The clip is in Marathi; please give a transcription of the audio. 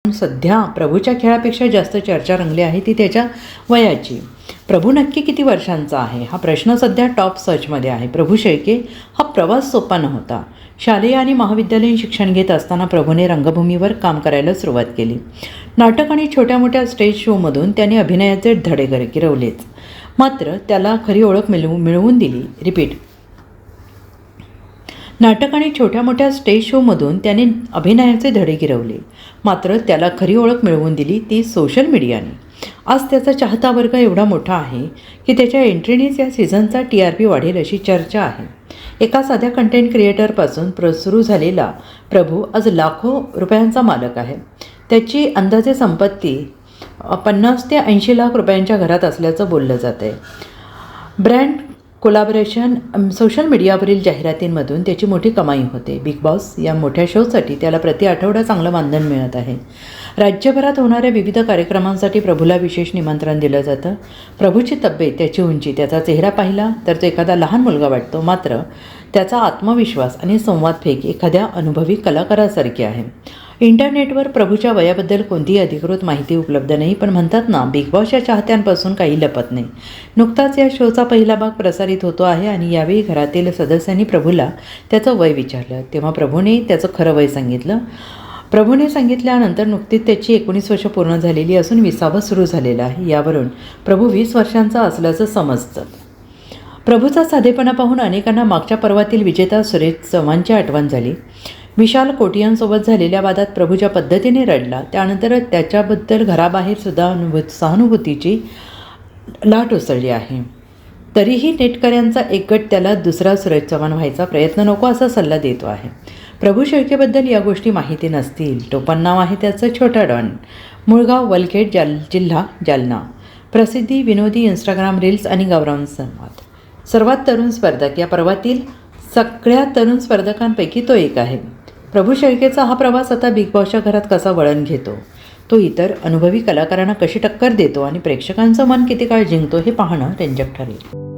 सध्या प्रभूच्या खेळापेक्षा जास्त चर्चा रंगली आहे ती त्याच्या वयाची. प्रभू नक्की किती वर्षांचा आहे हा प्रश्न सध्या टॉप सर्चमध्ये आहे. प्रभू शेळके हा प्रवास सोपा नव्हता. शालेय आणि महाविद्यालयीन शिक्षण घेत असताना प्रभूने रंगभूमीवर काम करायला सुरुवात केली. नाटक आणि छोट्या मोठ्या स्टेज शोमधून त्याने अभिनयाचे धडे गिरवलेच. मात्र त्याला खरी ओळख मिळवून दिली. नाटक आणि छोट्या मोठ्या स्टेज शोमधून त्याने अभिनयाचे धडे गिरवले. मात्र त्याला खरी ओळख मिळवून दिली ती सोशल मीडियाने. आज त्याचा चाहता वर्ग एवढा मोठा आहे की त्याच्या एंट्रीनेच या सीझनचा TRP वाढेल अशी चर्चा आहे. एका साध्या कंटेंट क्रिएटरपासून सुरू झालेला प्रभू आज लाखो रुपयांचा मालक आहे. त्याची अंदाजे संपत्ती 50 ते 80 लाख रुपयांच्या घरात असल्याचं बोललं जात आहे. ब्रँड कोलॅबोरेशन, सोशल मीडियावरील जाहिरातींमधून त्याची मोठी कमाई होते. बिग बॉस या मोठ्या शोसाठी त्याला प्रति आठवडा चांगलं मानधन मिळत आहे. राज्यभरात होणाऱ्या विविध कार्यक्रमांसाठी प्रभूला विशेष निमंत्रण दिलं जातं. प्रभूची तब्येत, त्याची उंची, त्याचा चेहरा पाहिला तर तो एखादा लहान मुलगा वाटतो. मात्र त्याचा आत्मविश्वास आणि संवादफेक एखाद्या अनुभवी कलाकारासारखी आहे. इंटरनेटवर प्रभूच्या वयाबद्दल कोणतीही अधिकृत माहिती उपलब्ध नाही, पण म्हणतात ना, बिग बॉसच्या चाहत्यांपासून काही लपत नाही. नुकताच या शोचा पहिला भाग प्रसारित होतो आहे आणि यावेळी घरातील सदस्यांनी प्रभूला त्याचं वय विचारलं. तेव्हा प्रभूने त्याचं खरं वय सांगितलं. प्रभूने सांगितल्यानंतर नुकतीच त्याची 19 वर्ष पूर्ण झालेली असून 20वां सुरू झालेलं आहे. यावरून प्रभू 20 वर्षांचा असल्याचं समजतं. प्रभूचा साधेपणा पाहून अनेकांना मागच्या पर्वातील विजेता सुरेश चव्हाणची आठवण झाली. विशाल कोटियांसोबत झालेल्या वादात प्रभू ज्या पद्धतीने रडला त्यानंतर त्याच्याबद्दल घराबाहेर सुद्धा सहानुभूतीची लाट उसळली आहे. तरीही नेटकऱ्यांचा एक गट त्याला दुसरा सुरेश चव्हाण व्हायचा प्रयत्न नको असा सल्ला देतो आहे. प्रभू शेळकेबद्दल या गोष्टी माहिती नसतील. टोपण नाव आहे त्याचं छोटा डॉन. मूळगाव वलखेड, जिल्हा जालना. प्रसिद्धी, विनोदी, इंस्टाग्राम रील्स आणि गावरान संवाद. सर्वात तरुण स्पर्धक, या पर्वातील सगळ्या तरुण स्पर्धकांपैकी तो एक आहे. प्रभू शेळकेचा हा प्रवास आता बिग बॉसच्या घरात कसा वळण घेतो, तो इतर अनुभवी कलाकारांना कशी टक्कर देतो आणि प्रेक्षकांचं मन किती काळ जिंकतो हे पाहणं रंजक ठरेल.